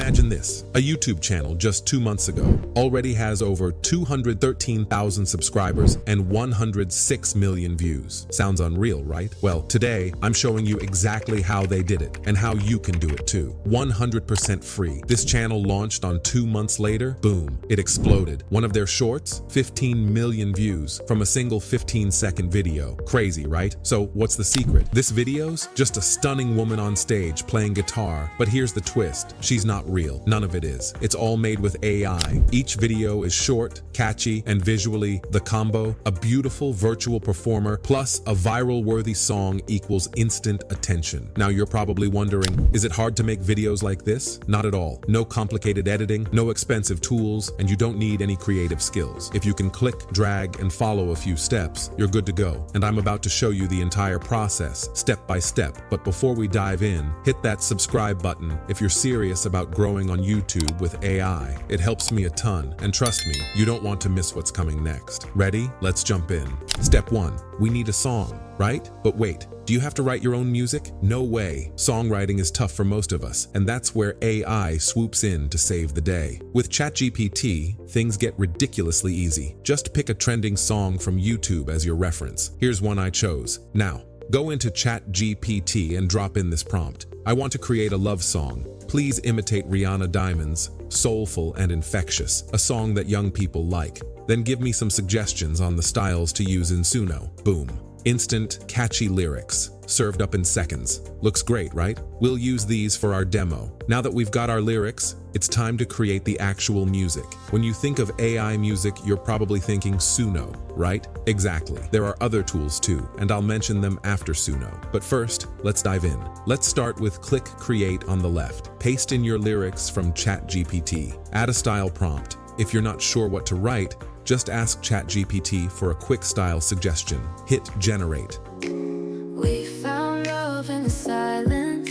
Imagine this, a YouTube channel just 2 months ago already has over 213,000 subscribers and 106 million views. Sounds unreal, right? Well, today I'm showing you exactly how they did it and how you can do it too. 100% free. This channel launched on 2 months later, boom, it exploded. One of their shorts, 15 million views from a single 15-second video. Crazy, right? So what's the secret? This video's just a stunning woman on stage playing guitar, but here's the twist. She's not real. None of it is. It's all made with AI. Each video is short, catchy, and visually the combo, a beautiful virtual performer plus a viral-worthy song equals instant attention. Now you're probably wondering, is it hard to make videos like this? Not at all. No complicated editing, no expensive tools, and you don't need any creative skills. If you can click, drag, and follow a few steps, you're good to go. And I'm about to show you the entire process, step by step. But before we dive in, hit that subscribe button if you're serious about growing on YouTube with AI. It helps me a ton, and trust me, you don't want to miss what's coming next. Ready? Let's jump in. Step 1. We need a song, right? But wait, do you have to write your own music? No way. Songwriting is tough for most of us, and that's where AI swoops in to save the day. With ChatGPT, things get ridiculously easy. Just pick a trending song from YouTube as your reference. Here's one I chose. Now, go into ChatGPT and drop in this prompt. I want to create a love song. Please imitate Rihanna Diamond's Soulful and Infectious, a song that young people like. Then give me some suggestions on the styles to use in Suno. Boom. Instant, catchy lyrics, served up in seconds. Looks great, right? We'll use these for our demo. Now that we've got our lyrics, it's time to create the actual music. When you think of AI music, you're probably thinking Suno, right? Exactly. There are other tools too, and I'll mention them after Suno. But first, let's dive in. Let's start with click Create on the left. Paste in your lyrics from ChatGPT. Add a style prompt. If you're not sure what to write, just ask ChatGPT for a quick style suggestion. Hit Generate. We found love in the silence,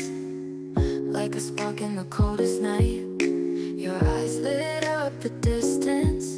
like a spark in the coldest night. Your eyes lit up the distance,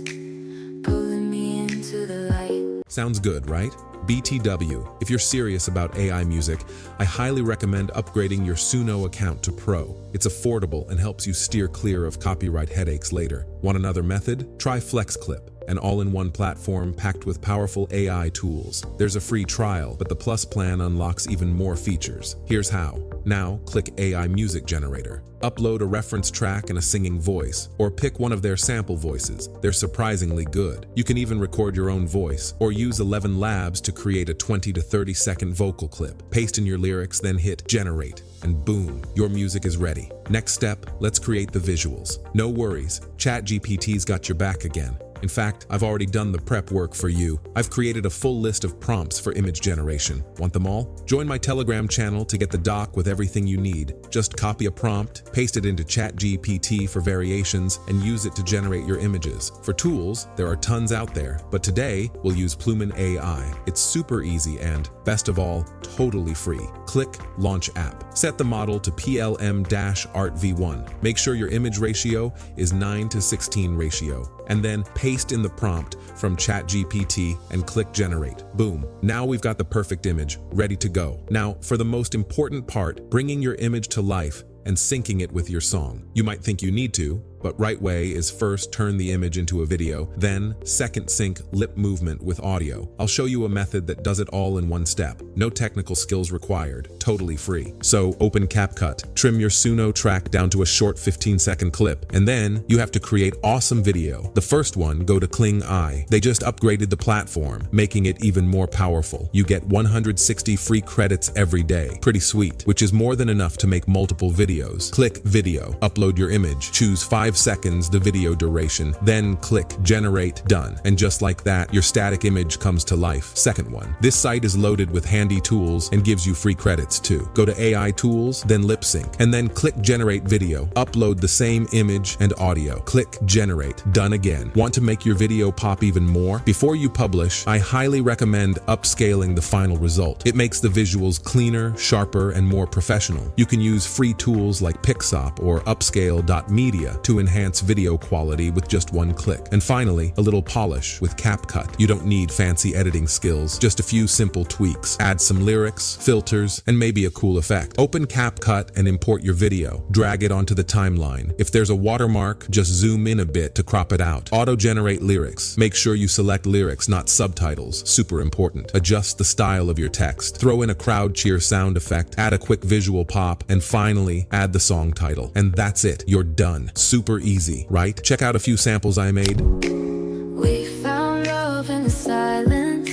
pulling me into the light. Sounds good, right? BTW, if you're serious about AI music, I highly recommend upgrading your Suno account to Pro. It's affordable and helps you steer clear of copyright headaches later. Want another method? Try FlexClip, an all-in-one platform packed with powerful AI tools. There's a free trial, but the Plus plan unlocks even more features. Here's how. Now, click AI Music Generator. Upload a reference track and a singing voice, or pick one of their sample voices. They're surprisingly good. You can even record your own voice, or use 11 Labs to create a 20 to 30 second vocal clip. Paste in your lyrics, then hit Generate, and boom, your music is ready. Next step, let's create the visuals. No worries, ChatGPT's got your back again. In fact, I've already done the prep work for you. I've created a full list of prompts for image generation. Want them all? Join my Telegram channel to get the doc with everything you need. Just copy a prompt, paste it into ChatGPT for variations, and use it to generate your images. For tools, there are tons out there, but today we'll use Plumen AI. It's super easy and, best of all, totally free. Click Launch App. Set the model to PLM-Art V1. Make sure your image ratio is 9:16 ratio, and then paste in the prompt from ChatGPT and click Generate. Boom. Now we've got the perfect image, ready to go. Now, for the most important part, bringing your image to life and syncing it with your song. You might think you need to, but right way is first turn the image into a video, then second sync lip movement with audio. I'll show you a method that does it all in one step. No technical skills required, totally free. So open CapCut, trim your Suno track down to a short 15-second clip, and then you have to create awesome video. The first one, go to Kling Eye. They just upgraded the platform, making it even more powerful. You get 160 free credits every day. Pretty sweet, which is more than enough to make multiple videos. Click Video, upload your image, choose 5 seconds the video duration, then click Generate, done. And just like that, your static image comes to life. Second one. This site is loaded with handy tools and gives you free credits too. Go to AI Tools, then Lip Sync, and then click Generate Video. Upload the same image and audio. Click Generate, done again. Want to make your video pop even more? Before you publish, I highly recommend upscaling the final result. It makes the visuals cleaner, sharper, and more professional. You can use free tools like Pixop or Upscale.media to enhance video quality with just one click. And finally, a little polish with CapCut. You don't need fancy editing skills, just a few simple tweaks. Add some lyrics, filters, and maybe a cool effect. Open CapCut and import your video. Drag it onto the timeline. If there's a watermark, just zoom in a bit to crop it out. Auto-generate lyrics. Make sure you select lyrics, not subtitles. Super important. Adjust the style of your text. Throw in a crowd cheer sound effect. Add a quick visual pop. And finally, add the song title. And that's it. You're done. Super easy, right? Check out a few samples I made. We found love in the silence,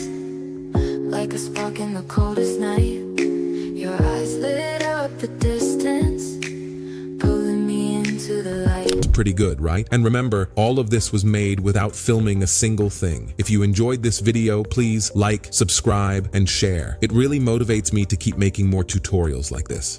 like a spark in the coldest night. Your eyes lit up the distance, pulling me into the light. Pretty good, right? And remember, all of this was made without filming a single thing. If you enjoyed this video, please like, subscribe, and share. It really motivates me to keep making more tutorials like this.